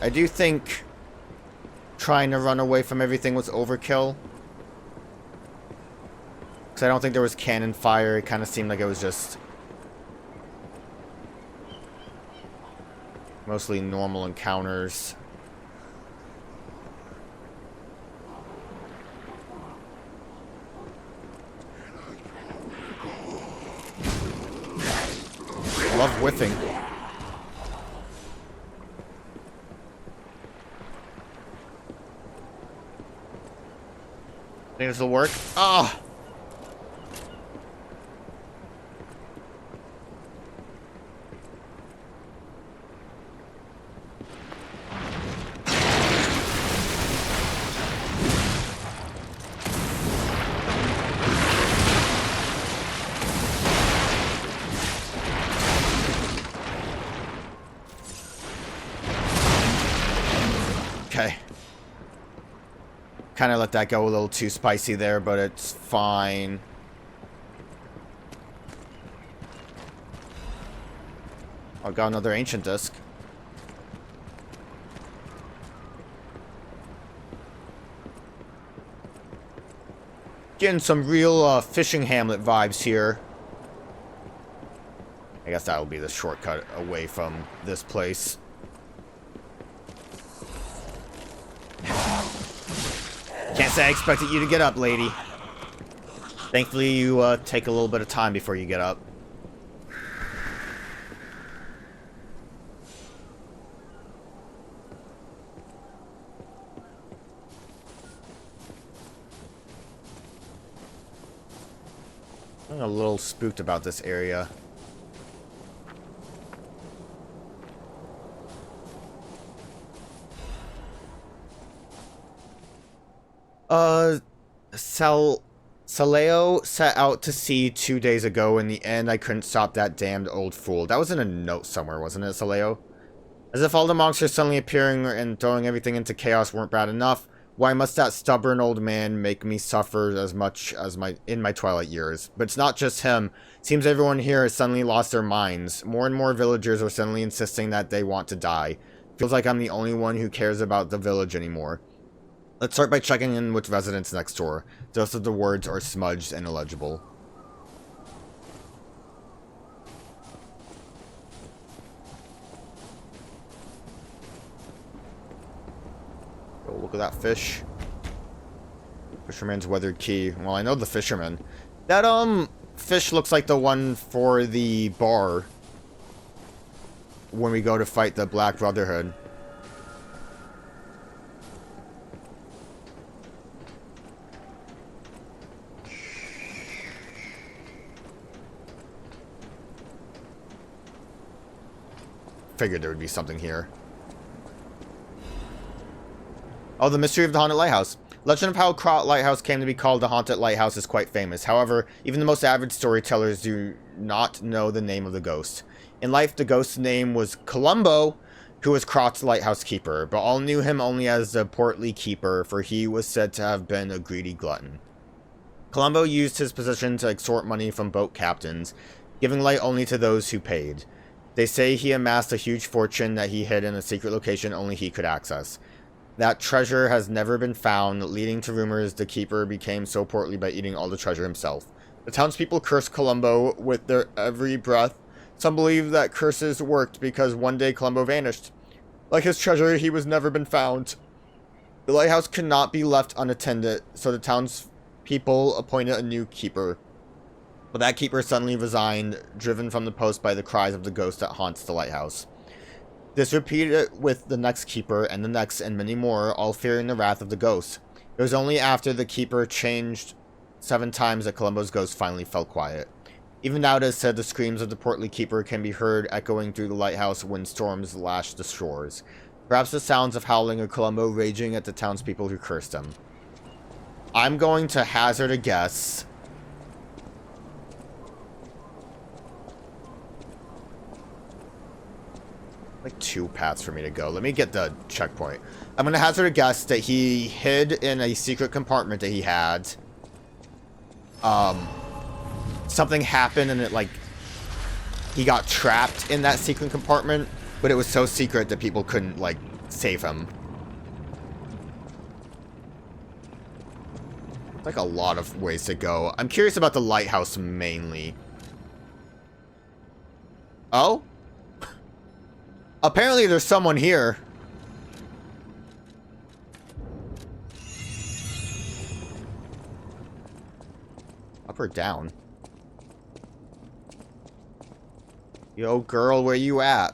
I do think trying to run away from everything was overkill. Because I don't think there was cannon fire. It kind of seemed like it was just mostly normal encounters. I love whiffing. Think this will work? Ah! Okay. Kind of let that go a little too spicy there, but it's fine. I got another ancient disc. Getting some real fishing hamlet vibes here. I guess that'll be the shortcut away from this place. Can't say I expected you to get up, lady. Thankfully, you take a little bit of time before you get up. I'm a little spooked about this area. Saleo set out to sea 2 days ago. In the end, I couldn't stop that damned old fool. That was in a note somewhere, wasn't it, Saleo? As if all the monsters suddenly appearing and throwing everything into chaos weren't bad enough, why must that stubborn old man make me suffer as much as in my twilight years? But it's not just him. Seems everyone here has suddenly lost their minds. More and more villagers are suddenly insisting that they want to die. Feels like I'm the only one who cares about the village anymore. Let's start by checking in with residents next door. The rest of the words are smudged and illegible. Oh, look at that fish. Fisherman's weathered key. Well, I know the fisherman. That, fish looks like the one for the bar. When we go to fight the Black Brotherhood. Figured there would be something here. Oh, the mystery of the haunted lighthouse. Legend of how Krat Lighthouse came to be called the haunted lighthouse is quite famous. However, even the most avid storytellers do not know the name of the ghost. In life, the ghost's name was Columbo, who was Krat's lighthouse keeper, but all knew him only as the portly keeper, for he was said to have been a greedy glutton. Columbo used his position to extort money from boat captains, giving light only to those who paid. They say he amassed a huge fortune that he hid in a secret location only he could access. That treasure has never been found, leading to rumors the keeper became so portly by eating all the treasure himself. The townspeople cursed Columbo with their every breath. Some believe that curses worked because one day Columbo vanished. Like his treasure, he was never been found. The lighthouse could not be left unattended, so the townspeople appointed a new keeper. But that keeper suddenly resigned, driven from the post by the cries of the ghost that haunts the lighthouse. This repeated with the next keeper and the next and many more, all fearing the wrath of the ghost. It was only after the keeper changed 7 times that Columbo's ghost finally fell quiet. Even now it is said the screams of the portly keeper can be heard echoing through the lighthouse when storms lash the shores. Perhaps the sounds of howling of Columbo raging at the townspeople who cursed him. I'm going to hazard a guess. Like 2 paths for me to go. Let me get the checkpoint. I'm going to hazard a guess that he hid in a secret compartment that he had. Something happened and it, like, he got trapped in that secret compartment, but it was so secret that people couldn't, like, save him. Like a lot of ways to go. I'm curious about the lighthouse mainly. Oh? Apparently there's someone here. Up or down? Yo, girl, where you at?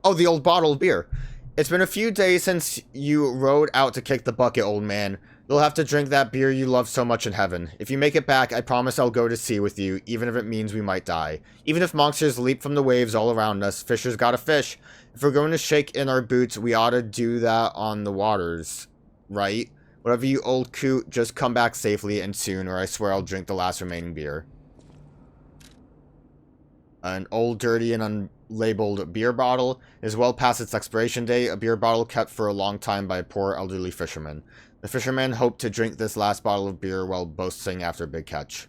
Oh, the old bottle of beer. It's been a few days since you rode out to kick the bucket, old man. You'll have to drink that beer you love so much in heaven. If you make it back, I promise I'll go to sea with you, even if it means we might die. Even if monsters leap from the waves all around us, fishers gotta fish. If we're going to shake in our boots, we ought to do that on the waters, right? Whatever, you old coot, just come back safely and soon, or I swear I'll drink the last remaining beer. An old, dirty, and unlabeled beer bottle is well past its expiration date, a beer bottle kept for a long time by a poor elderly fisherman. The fisherman hoped to drink this last bottle of beer while boasting after a big catch.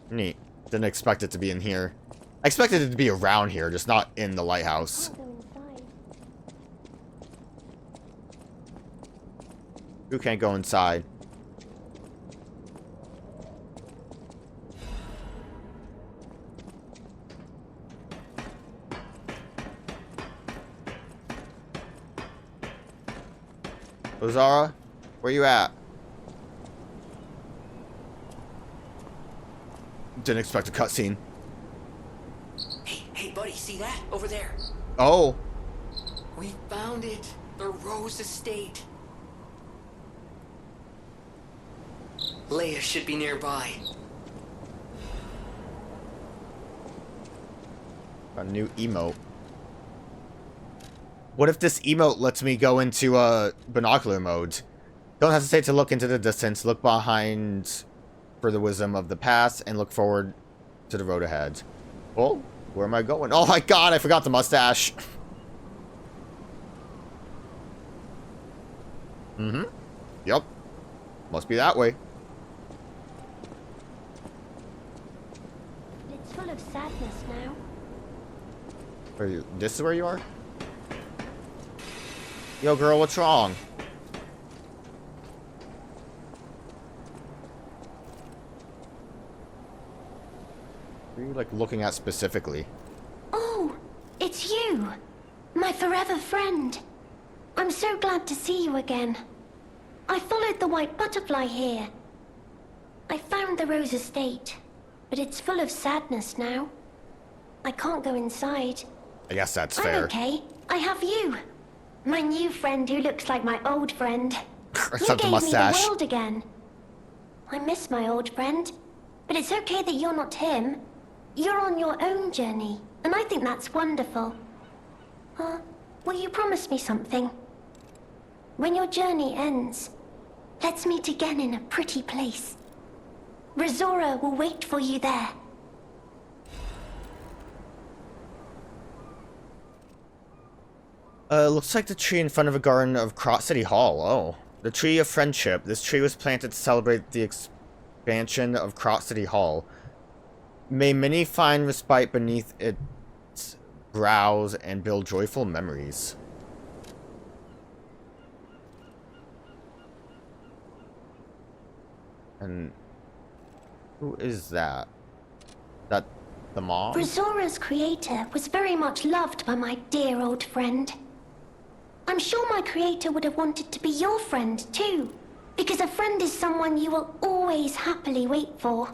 Neat. Didn't expect it to be in here. I expected it to be around here, just not in the lighthouse. Who can't go inside? Ozara, where you at? Didn't expect a cutscene. Hey, buddy, see that? Over there. Oh. We found it. The Rose Estate. Leia should be nearby. A new emote. What if this emote lets me go into binocular mode? Don't hesitate to look into the distance, look behind for the wisdom of the past, and look forward to the road ahead. Oh, where am I going? Oh my god, I forgot the mustache. Mm-hmm. Yep. Must be that way. It's full of sadness now. Are you, this is where you are? Yo, girl, what's wrong? What are you, like, looking at specifically? Oh, it's you. My forever friend. I'm so glad to see you again. I followed the white butterfly here. I found the Rose Estate, but it's full of sadness now. I can't go inside. I guess that's fair. I'm okay. I have you. My new friend who looks like my old friend. You gave me the world again. I miss my old friend, but it's okay that you're not him. You're on your own journey, and I think that's wonderful. Will you promise me something? When your journey ends, let's meet again in a pretty place. Rizora will wait for you there. Looks like the tree in front of a garden of Krat City Hall. Oh. The tree of friendship. This tree was planted to celebrate the expansion of Krat City Hall. May many find respite beneath its brows and build joyful memories. And who is that? That the mom? Rizora's creator was very much loved by my dear old friend. I'm sure my creator would have wanted to be your friend too, because a friend is someone you will always happily wait for.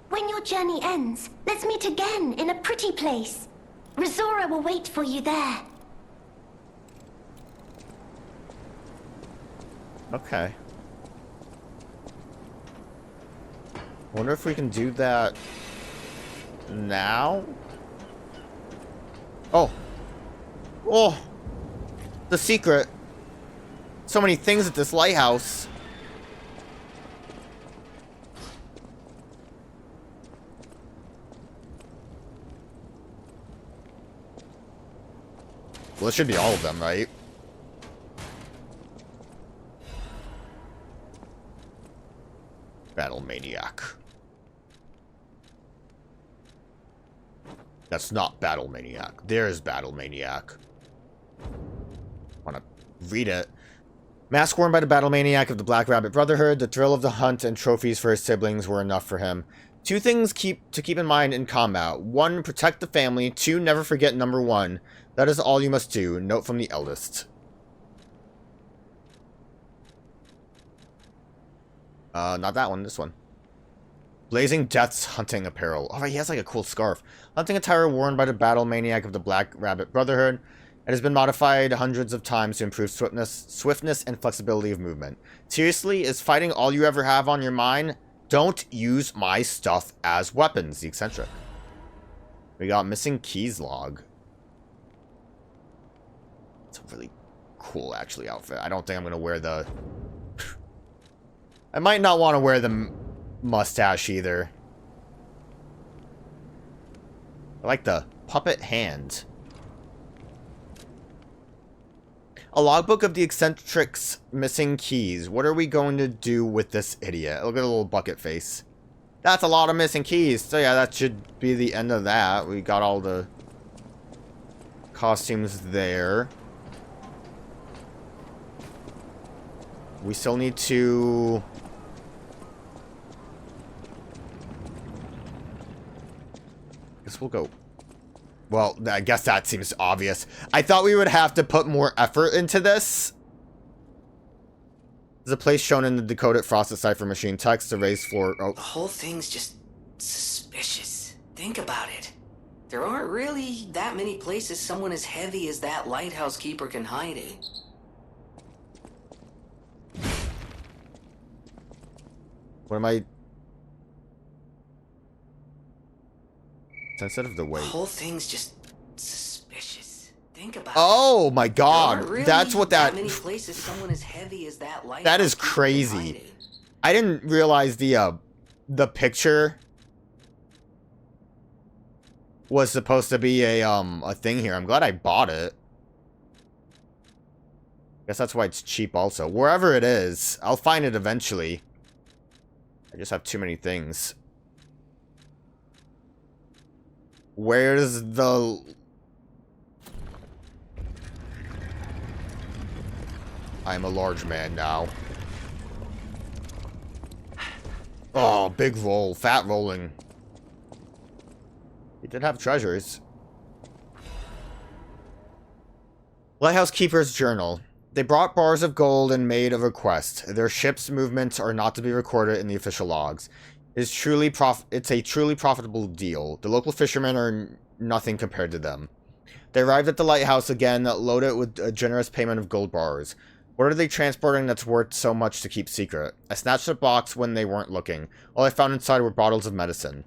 When your journey ends, let's meet again in a pretty place. Rizora will wait for you there. Okay. Wonder if we can do that now? Oh. Oh. The secret. So many things at this lighthouse. Well, it should be all of them, right? Battle Maniac. That's not Battle Maniac. There's Battle Maniac. Wanna read it. Mask worn by the Battle Maniac of the Black Rabbit Brotherhood, the thrill of the hunt and trophies for his siblings were enough for him. 2 things to keep in mind in combat. 1, protect the family. 2, never forget number 1. That is all you must do. Note from the eldest. Not that one, this one. Blazing Death's hunting apparel. Alright, he has like a cool scarf. Hunting attire worn by the Battle Maniac of the Black Rabbit Brotherhood. It has been modified hundreds of times to improve swiftness and flexibility of movement. Seriously, is fighting all you ever have on your mind? Don't use my stuff as weapons, the eccentric. We got missing keys log. It's a really cool, actually, outfit. I don't think I'm going to wear the... I might not want to wear the mustache either. I like the puppet hand. A logbook of the eccentric's missing keys. What are we going to do with this idiot? Look at the little bucket face. That's a lot of missing keys. So yeah, that should be the end of that. We got all the costumes there. We still need to... guess we'll go... Well, I guess that seems obvious. I thought we would have to put more effort into this. There's a place shown in the decoded frosted cipher machine text to raise floor... Oh. The whole thing's just suspicious. Think about it. There aren't really that many places someone as heavy as that lighthouse keeper can hide in. What am I... Instead of the weight. The whole thing's just suspicious. Think about oh my god. really that's what that... many places someone as heavy as that that is crazy. I didn't realize the picture was supposed to be a thing here. I'm glad I bought it. Guess that's why it's cheap also. Wherever it is, I'll find it eventually. I just have too many things. Where's the... I'm a large man now. Oh, big roll. Fat rolling. He did have treasures. Lighthouse Keeper's Journal. They brought bars of gold and made a request. Their ship's movements are not to be recorded in the official logs. It's a truly profitable deal. The local fishermen are nothing compared to them. They arrived at the lighthouse again, loaded with a generous payment of gold bars. What are they transporting that's worth so much to keep secret? I snatched the box when they weren't looking. All I found inside were bottles of medicine.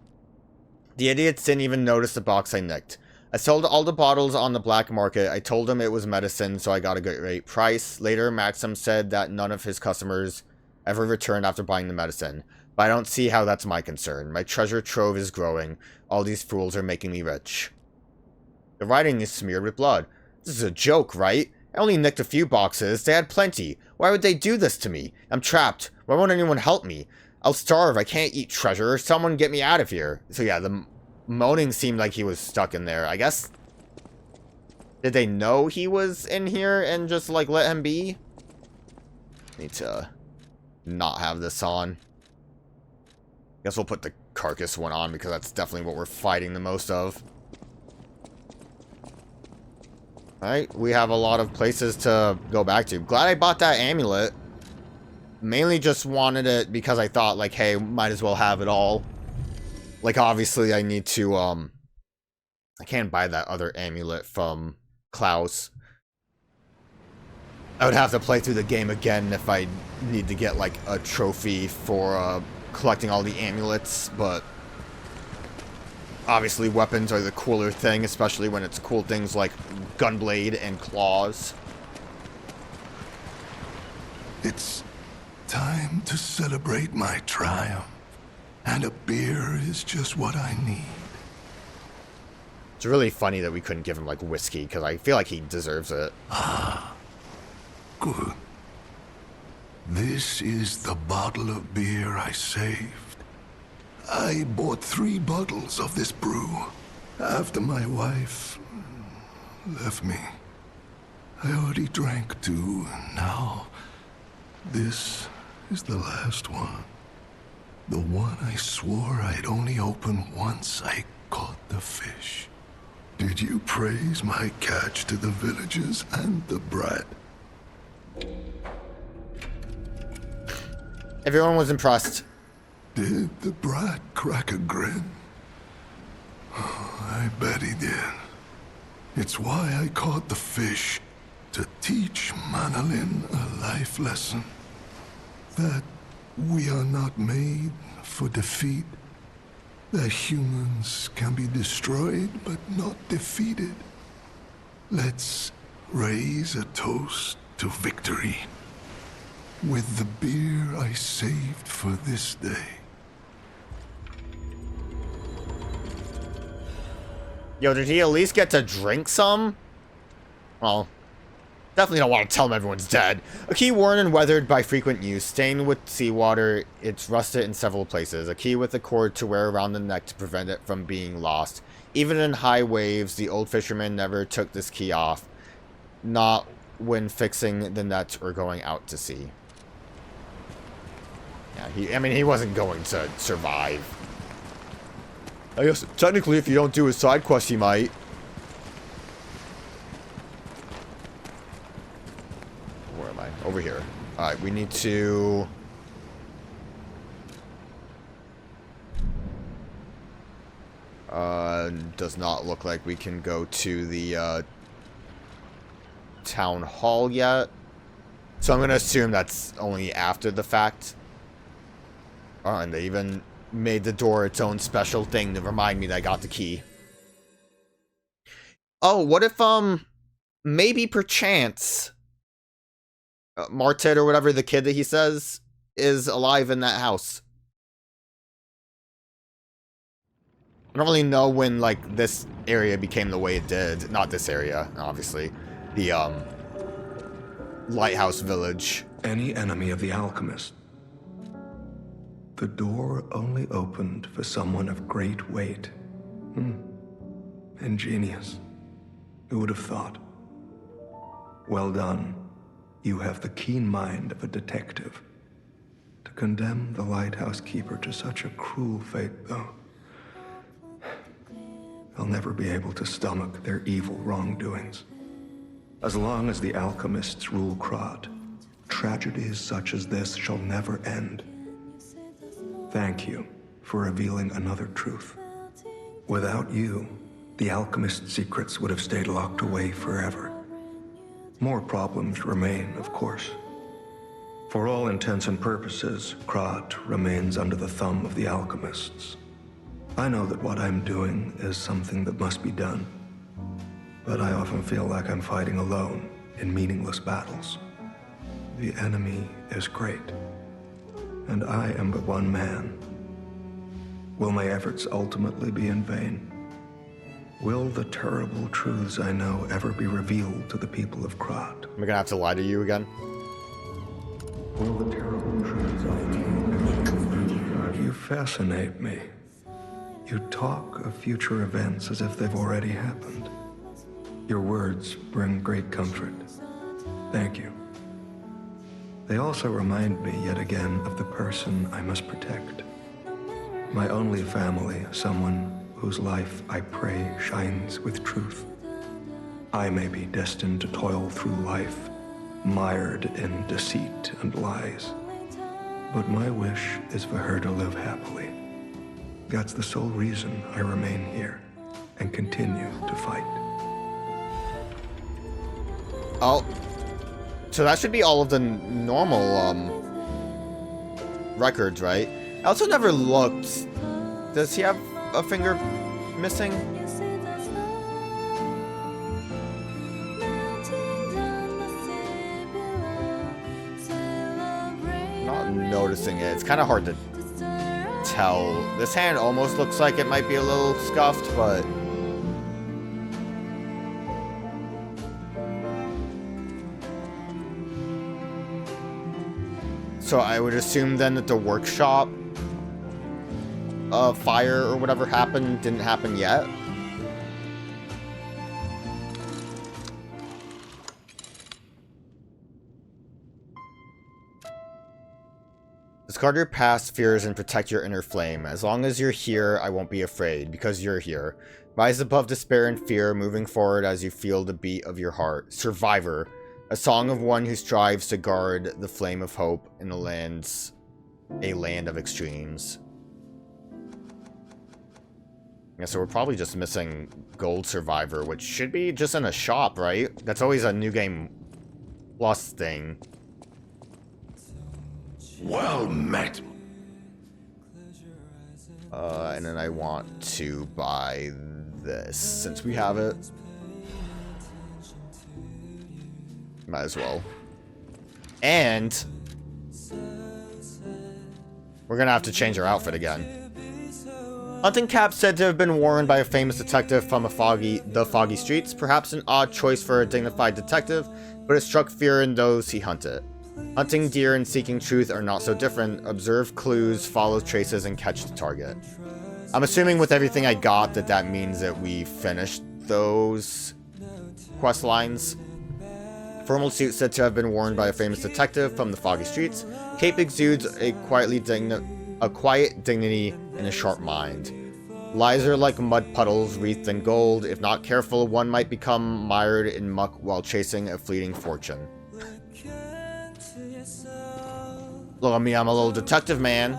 The idiots didn't even notice the box I nicked. I sold all the bottles on the black market. I told him it was medicine, so I got a great price. Later, Maxim said that none of his customers ever returned after buying the medicine. But I don't see how that's my concern. My treasure trove is growing. All these fools are making me rich. The writing is smeared with blood. This is a joke, right? I only nicked a few boxes. They had plenty. Why would they do this to me? I'm trapped. Why won't anyone help me? I'll starve. I can't eat treasure. Someone get me out of here. So yeah, the moaning seemed like he was stuck in there. I guess... Did they know he was in here and just, like, let him be? Need to not have this on. Guess we'll put the carcass one on because that's definitely what we're fighting the most of. Alright, we have a lot of places to go back to. Glad I bought that amulet. Mainly just wanted it because I thought, like, hey, might as well have it all. Like, obviously I need to, I can't buy that other amulet from Klaus. I would have to play through the game again if I need to get, like, a trophy for, collecting all the amulets, but obviously weapons are the cooler thing, especially when it's cool things like gunblade and claws. It's time to celebrate my triumph, and a beer is just what I need. It's really funny that we couldn't give him, like, whiskey, because I feel like he deserves it. Ah, good. This is the bottle of beer I saved. I bought 3 bottles of this brew after my wife left me. I already drank 2, and now this is the last one. The one I swore I'd only open once I caught the fish. Did you praise my catch to the villagers and the brat? Everyone was impressed. Did the brat crack a grin? Oh, I bet he did. It's why I caught the fish, to teach Manolin a life lesson. That we are not made for defeat. That humans can be destroyed but not defeated. Let's raise a toast to victory with the beer I saved for this day. Yo, did he at least get to drink some? Well, definitely don't want to tell him everyone's dead. A key worn and weathered by frequent use, stained with seawater, it's rusted in several places. A key with a cord to wear around the neck to prevent it from being lost. Even in high waves, the old fisherman never took this key off. Not when fixing the net or going out to sea. Yeah, he wasn't going to survive. I guess, technically, if you don't do his side quest, he might. Where am I? Over here. Alright, we need to... does not look like we can go to the, town hall yet. So I'm gonna assume that's only after the fact. Oh, and they even made the door its own special thing to remind me that I got the key. Oh, what if, maybe perchance, Martet or whatever, the kid that he says, is alive in that house? I don't really know when, like, this area became the way it did. Not this area, obviously. The, Lighthouse village. Any enemy of the alchemist. The door only opened for someone of great weight. Ingenious. Who would have thought? Well done. You have the keen mind of a detective. To condemn the lighthouse keeper to such a cruel fate, though. I'll never be able to stomach their evil wrongdoings. As long as the alchemists rule Krat, tragedies such as this shall never end. Thank you for revealing another truth. Without you, the alchemist's secrets would have stayed locked away forever. More problems remain, of course. For all intents and purposes, Krat remains under the thumb of the alchemists. I know that what I'm doing is something that must be done, but I often feel like I'm fighting alone in meaningless battles. The enemy is great, and I am but one man. Will my efforts ultimately be in vain? Will the terrible truths I know ever be revealed to the people of Krat? Am I gonna have to lie to you again? Will the terrible truths I know? You fascinate me. You talk of future events as if they've already happened. Your words bring great comfort. Thank you. They also remind me yet again of the person I must protect. My only family, someone whose life I pray shines with truth. I may be destined to toil through life, mired in deceit and lies. But my wish is for her to live happily. That's the sole reason I remain here and continue to fight. Oh. So that should be all of the normal, records, right? I also never looked. Does he have a finger missing? Not noticing it. It's kind of hard to tell. This hand almost looks like it might be a little scuffed, but... So I would assume then that the workshop fire or whatever happened didn't happen yet. Discard your past fears and protect your inner flame. As long as you're here, I won't be afraid, because you're here. Rise above despair and fear, moving forward as you feel the beat of your heart. Survivor. A song of one who strives to guard the flame of hope in a land of extremes. Yeah, so we're probably just missing Gold Survivor, which should be just in a shop, right? That's always a New Game Plus thing. Well met. And then I want to buy this, since we have it. Might as well. And we're gonna have to change our outfit again. Hunting cap said to have been worn by a famous detective from the foggy streets. Perhaps an odd choice for a dignified detective, but it struck fear in those he hunted. Hunting deer and seeking truth are not so different. Observe clues, follow traces, and catch the target. I'm assuming with everything I got that means that we finished those quest lines. Formal suit said to have been worn by a famous detective from the foggy streets. Cape exudes a quiet dignity and a sharp mind. Lies are like mud puddles wreathed in gold. If not careful, one might become mired in muck while chasing a fleeting fortune. Look at me, I'm a little detective man.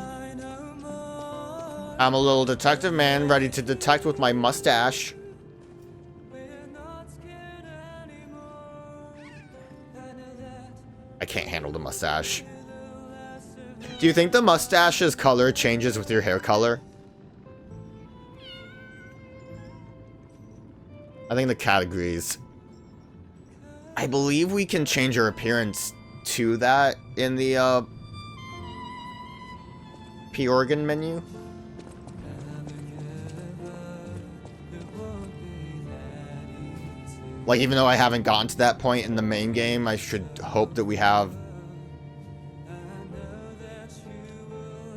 I'm a little detective man, ready to detect with my mustache. I can't handle the mustache. Do you think the mustache's color changes with your hair color? I think the categories. I believe we can change our appearance to that in the P-Organ menu. Like, even though I haven't gotten to that point in the main game, I should hope that we have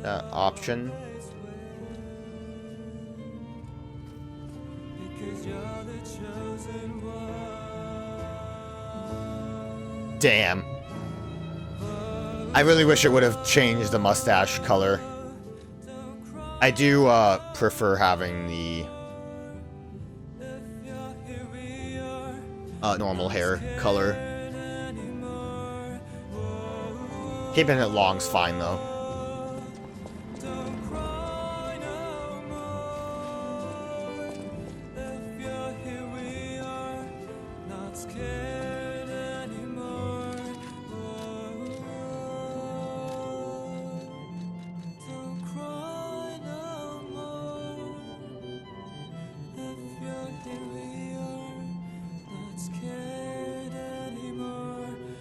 that option. Damn. I really wish it would have changed the mustache color. I do prefer having the normal hair color. Keeping it long's fine though.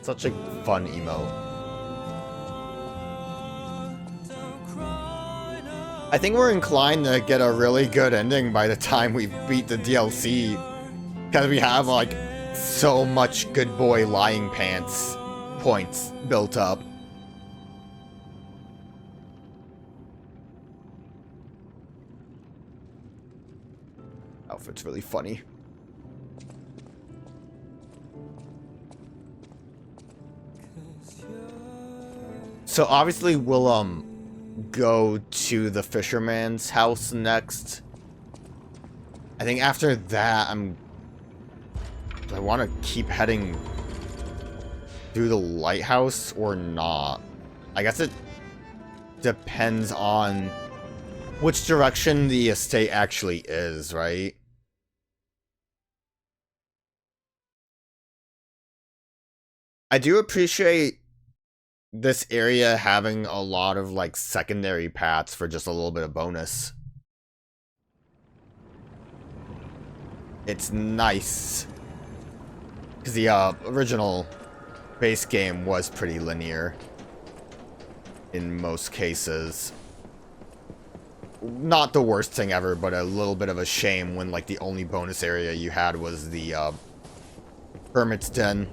Such a fun emote. I think we're inclined to get a really good ending by the time we beat the DLC. Because we have, like, so much good boy lying pants points built up. Outfit's really funny. So obviously we'll go to the fisherman's house next. I think after that I want to keep heading through the lighthouse or not. I guess it depends on which direction the estate actually is, right? I do appreciate this area having a lot of, like, secondary paths for just a little bit of bonus. It's nice. Because the original base game was pretty linear. In most cases. Not the worst thing ever, but a little bit of a shame when, like, the only bonus area you had was the Hermit's Den.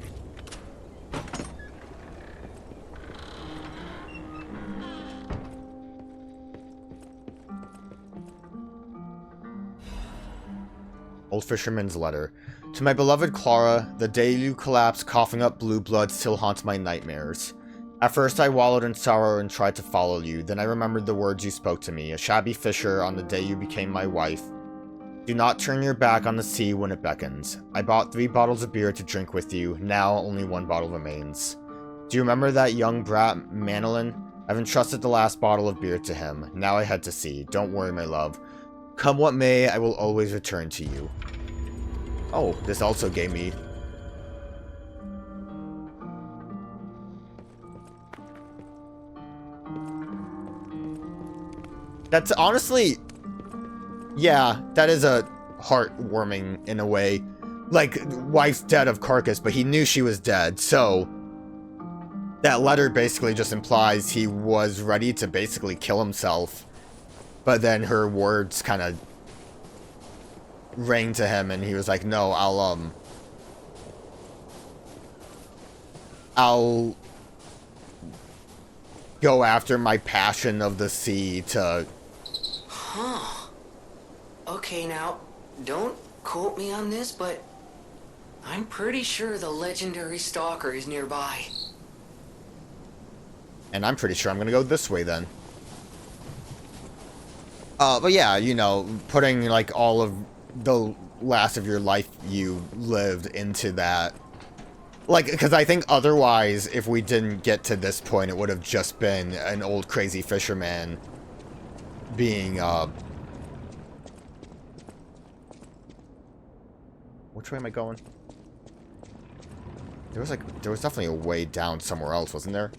Old Fisherman's Letter. To my beloved Clara, the day you collapsed coughing up blue blood still haunts my nightmares. At first I wallowed in sorrow and tried to follow you, then I remembered the words you spoke to me, a shabby fisher on the day you became my wife. Do not turn your back on the sea when it beckons. I bought 3 bottles of beer to drink with you, now only 1 bottle remains. Do you remember that young brat, Manolin? I've entrusted the last bottle of beer to him. Now I head to sea. Don't worry, my love. Come what may, I will always return to you. Oh, this also gave me... That's honestly... Yeah, that is a heartwarming in a way. Like, wife's dead of carcass, but he knew she was dead, so... That letter basically just implies he was ready to basically kill himself. But then her words kind of rang to him, and he was like, no, I'll go after my passion of the sea to... Huh. Okay, now, don't quote me on this, but I'm pretty sure the legendary Stalker is nearby. And I'm pretty sure I'm gonna go this way then. But yeah, you know, putting like all of the last of your life you lived into that. Like, because I think otherwise, if we didn't get to this point, it would have just been an old crazy fisherman being, Which way am I going? There was definitely a way down somewhere else, wasn't there?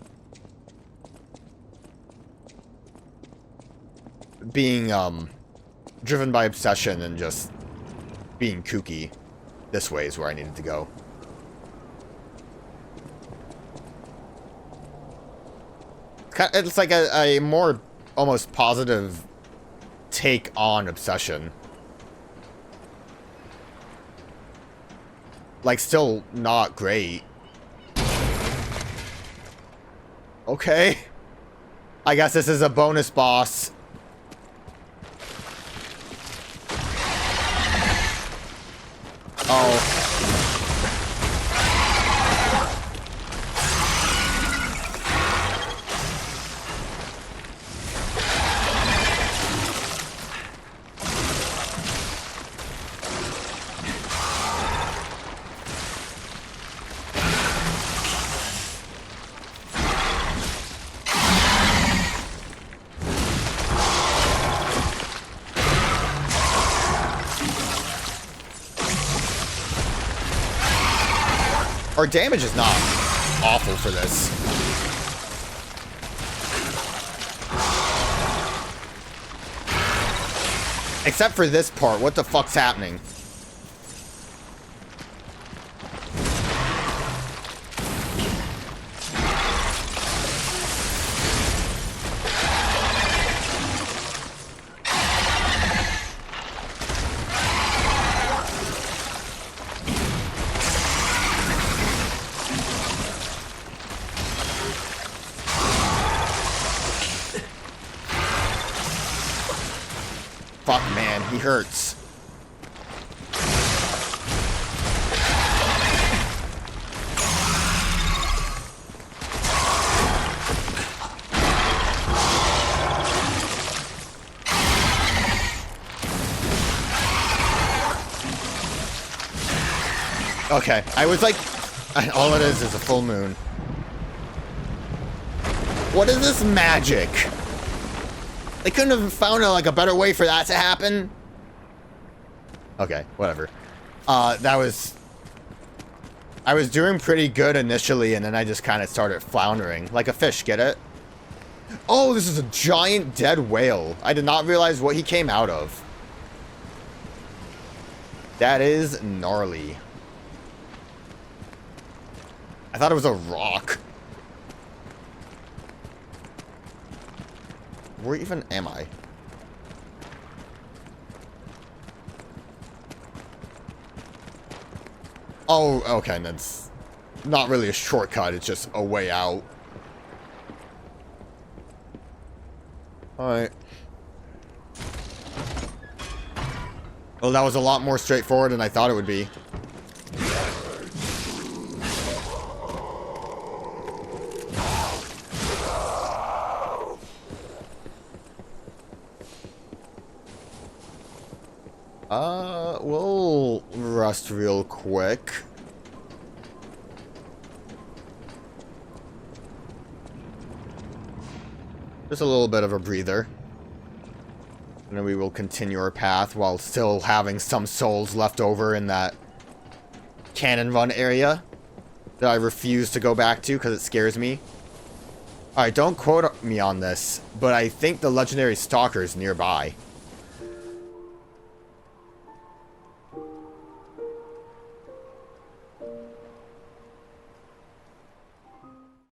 Being, driven by obsession and just being kooky. This way is where I needed to go. It's like a more almost positive take on obsession. Like, still not great. Okay. I guess this is a bonus boss. Oh. Our damage is not awful for this. Except for this part. What the fuck's happening? Fuck, man, he hurts. Okay, I was like, all it is a full moon. What is this magic? They couldn't have found like a better way for that to happen. Okay, whatever. I was doing pretty good initially, and then I just kind of started floundering. Like a fish, get it? Oh, this is a giant dead whale. I did not realize what he came out of. That is gnarly. I thought it was a rock. Where even am I? Oh, okay, that's not really a shortcut, it's just a way out. Alright. Well, that was a lot more straightforward than I thought it would be. We'll rest real quick. Just a little bit of a breather. And then we will continue our path while still having some souls left over in that cannon run area that I refuse to go back to because it scares me. Alright, don't quote me on this, but I think the legendary Stalker is nearby.